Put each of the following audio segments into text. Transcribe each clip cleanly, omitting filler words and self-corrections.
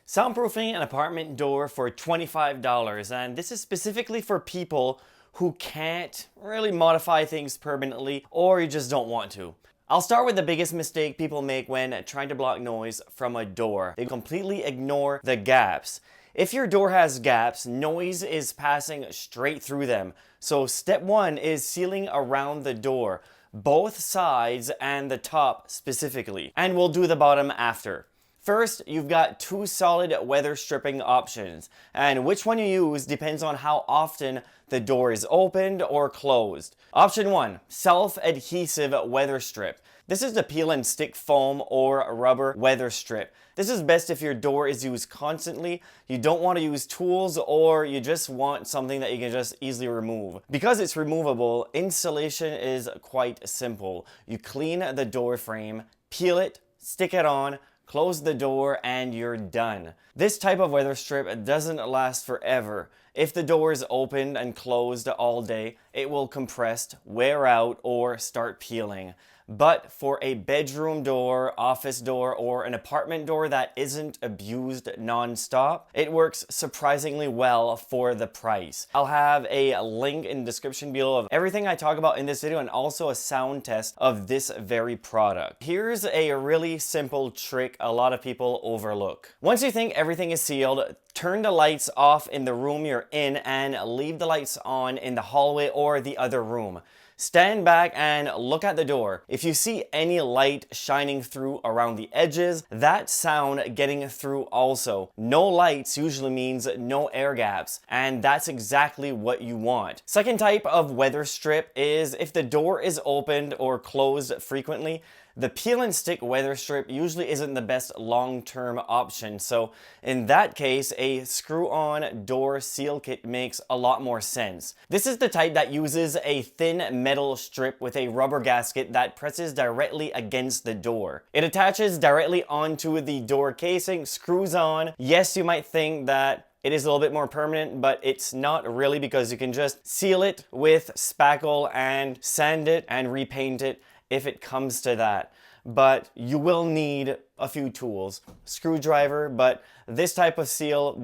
Soundproofing an apartment door for $25, and this is specifically for people who can't really modify things permanently or you just don't want to. I'll start with the biggest mistake people make when trying to block noise from a door. They completely ignore the gaps. If your door has gaps, noise is passing straight through them. So step one is sealing around the door, both sides and the top specifically. And we'll do the bottom after. First, you've got two solid weather stripping options, and which one you use depends on how often the door is opened or closed. Option 1, self-adhesive weather strip. This is the peel and stick foam or rubber weather strip. This is best if your door is used constantly, you don't want to use tools, or you just want something that you can just easily remove. Because it's removable, installation is quite simple. You clean the door frame, peel it, stick it on, close the door, and you're done. This type of weather strip doesn't last forever. If the door is opened and closed all day, it will compress, wear out, or start peeling. But for a bedroom door, office door, or an apartment door that isn't abused non-stop, it works surprisingly well for the price. I'll have a link in the description below of everything I talk about in this video and also a sound test of this very product. Here's a really simple trick a lot of people overlook. Once you think everything is sealed, turn the lights off in the room you're in and leave the lights on in the hallway or the other room. Stand back and look at the door. If you see any light shining through around the edges, that's sound getting through also. No lights usually means no air gaps, and that's exactly what you want. Second type of weather strip is if the door is opened or closed frequently. The peel and stick weather strip usually isn't the best long-term option, so in that case, a screw-on door seal kit makes a lot more sense. This is the type that uses a thin metal strip with a rubber gasket that presses directly against the door. It attaches directly onto the door casing, screws on. Yes, you might think that it is a little bit more permanent, but it's not really, because you can just seal it with spackle and sand it and repaint it if it comes to that. But you will need a few tools. Screwdriver, but this type of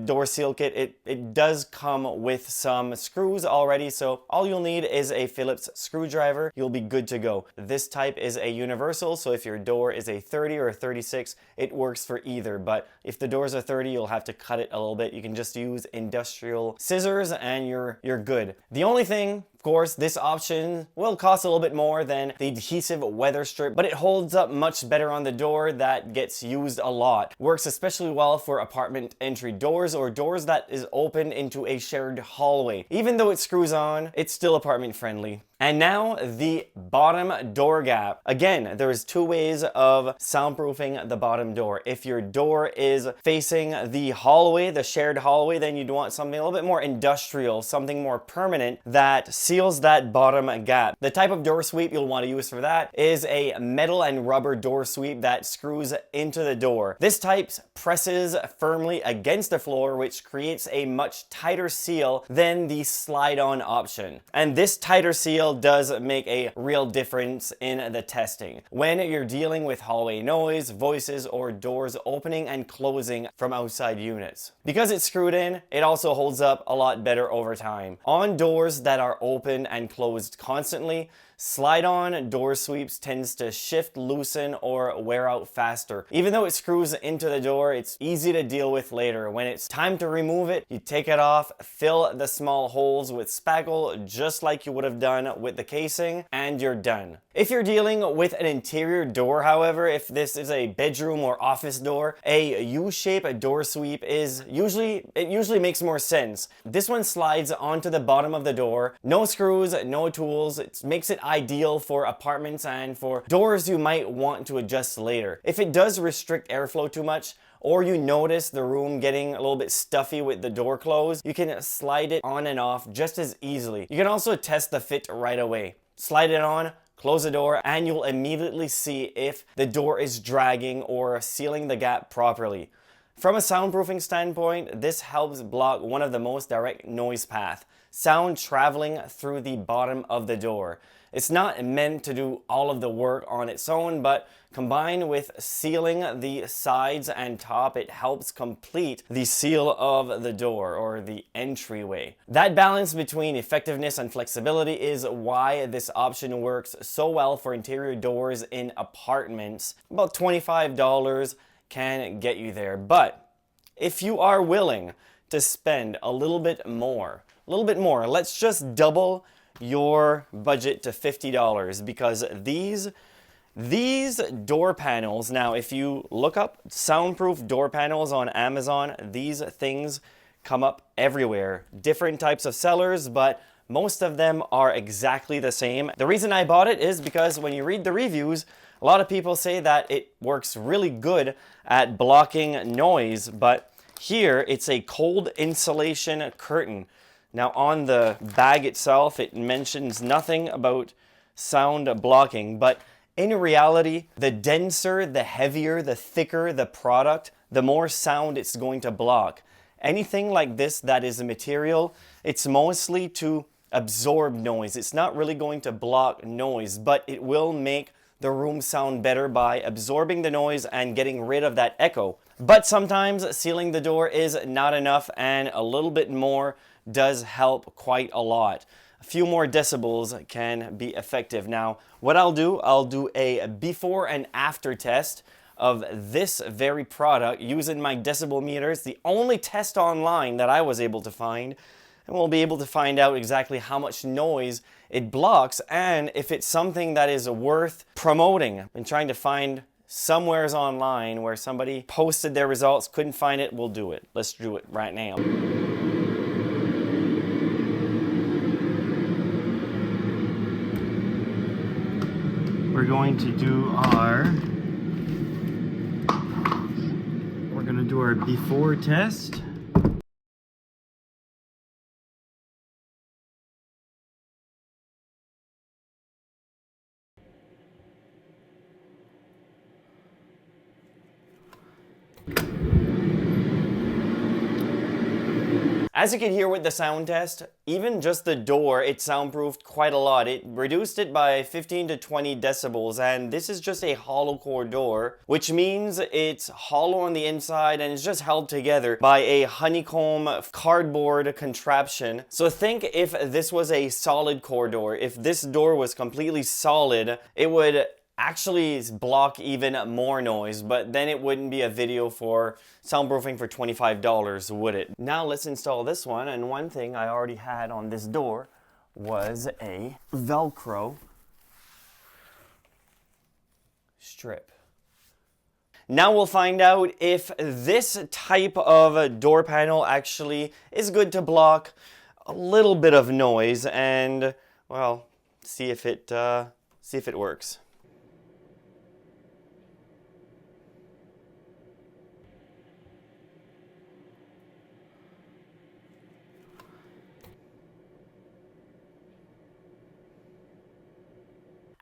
door seal kit, it does come with some screws already, so all you'll need is a Phillips screwdriver. You'll be good to go. This type is a universal, so if your door is a 30 or a 36, it works for either, but if the door's a 30, you'll have to cut it a little bit. You can just use industrial scissors and you're good. The only thing, of course, this option will cost a little bit more than the adhesive weather strip, but it holds up much better on the door. That gets used a lot. Works especially well for apartment entry doors or doors that is open into a shared hallway. Even though it screws on, it's still apartment friendly. And now the bottom door gap. Again, there's two ways of soundproofing the bottom door. If your door is facing the hallway, the shared hallway, then you'd want something a little bit more industrial, something more permanent that seals that bottom gap. The type of door sweep you'll want to use for that is a metal and rubber door sweep that screws into the door. This type presses firmly against the floor, which creates a much tighter seal than the slide-on option. And this tighter seal does make a real difference in the testing when you're dealing with hallway noise, voices, or doors opening and closing from outside units. Because it's screwed in, it also holds up a lot better over time. On doors that are open and closed constantly, slide-on door sweeps tends to shift, loosen, or wear out faster. Even though it screws into the door, it's easy to deal with later. When it's time to remove it, you take it off, fill the small holes with spackle just like you would have done with the casing, and you're done. If you're dealing with an interior door, however, if this is a bedroom or office door, a U-shaped door sweep usually makes more sense. This one slides onto the bottom of the door. No screws, no tools. It makes it ideal for apartments and for doors you might want to adjust later. If it does restrict airflow too much, or you notice the room getting a little bit stuffy with the door closed, you can slide it on and off just as easily. You can also test the fit right away. Slide it on, close the door, and you'll immediately see if the door is dragging or sealing the gap properly. From a soundproofing standpoint, this helps block one of the most direct noise paths, sound traveling through the bottom of the door. It's not meant to do all of the work on its own, but combined with sealing the sides and top, it helps complete the seal of the door or the entryway. That balance between effectiveness and flexibility is why this option works so well for interior doors in apartments. About $25 can get you there, but if you are willing to spend a little bit more, let's just double your budget to $50, because these door panels, now if you look up soundproof door panels on Amazon, these things come up everywhere. Different types of sellers, but most of them are exactly the same. The reason I bought it is because when you read the reviews, a lot of people say that it works really good at blocking noise, but here it's a cold insulation curtain. Now on the bag itself, it mentions nothing about sound blocking, but in reality, the denser, the heavier, the thicker the product, the more sound it's going to block. Anything like this that is a material, it's mostly to absorb noise. It's not really going to block noise, but it will make the room sound better by absorbing the noise and getting rid of that echo. But sometimes sealing the door is not enough, and a little bit more does help quite a lot. A few more decibels can be effective. Now, what I'll do a before and after test of this very product using my decibel meters, the only test online that I was able to find, and we'll be able to find out exactly how much noise it blocks and if it's something that is worth promoting. I've been trying to find somewheres online where somebody posted their results, couldn't find it, we'll do it. Let's do it right now. We're going to do our before test. As you can hear with the sound test, even just the door, it soundproofed quite a lot. It reduced it by 15 to 20 decibels, and this is just a hollow core door, which means it's hollow on the inside and it's just held together by a honeycomb cardboard contraption. So think if this was a solid core door, if this door was completely solid, it would actually block even more noise, but then it wouldn't be a video for soundproofing for $25, would it? Now let's install this one, and one thing I already had on this door was a Velcro strip. Now we'll find out if this type of door panel actually is good to block a little bit of noise, and well, see if it works.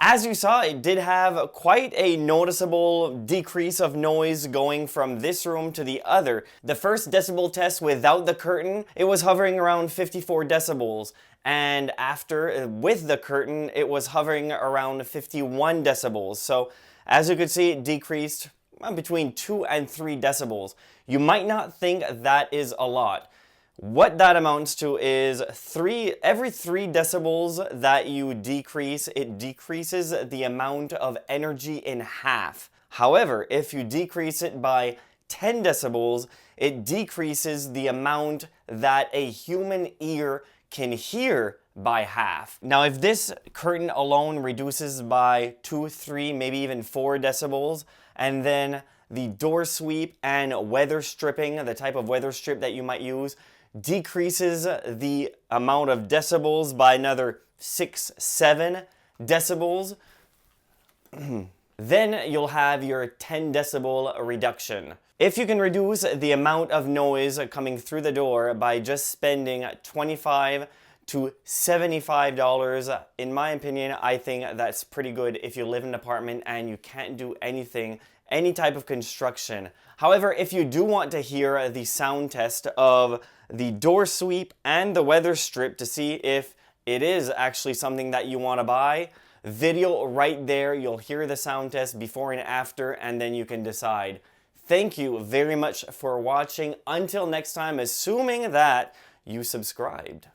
As you saw, it did have quite a noticeable decrease of noise going from this room to the other. The first decibel test without the curtain, it was hovering around 54 decibels. And after, with the curtain, it was hovering around 51 decibels. So as you could see, it decreased between 2 and 3 decibels. You might not think that is a lot. What that amounts to is every 3 decibels that you decrease, it decreases the amount of energy in half. However, if you decrease it by 10 decibels, it decreases the amount that a human ear can hear by half. Now, if this curtain alone reduces by 2, 3, maybe even 4 decibels, and then the door sweep and weather stripping, the type of weather strip that you might use, decreases the amount of decibels by another 6, 7 decibels, then you'll have your 10 decibel reduction. If you can reduce the amount of noise coming through the door by just spending $25 to $75, in my opinion, I think that's pretty good if you live in an apartment and you can't do anything, any type of construction. However, if you do want to hear the sound test of the door sweep and the weather strip to see if it is actually something that you want to buy, video right there. You'll hear the sound test before and after, and then you can decide. Thank you very much for watching. Until next time, assuming that you subscribed.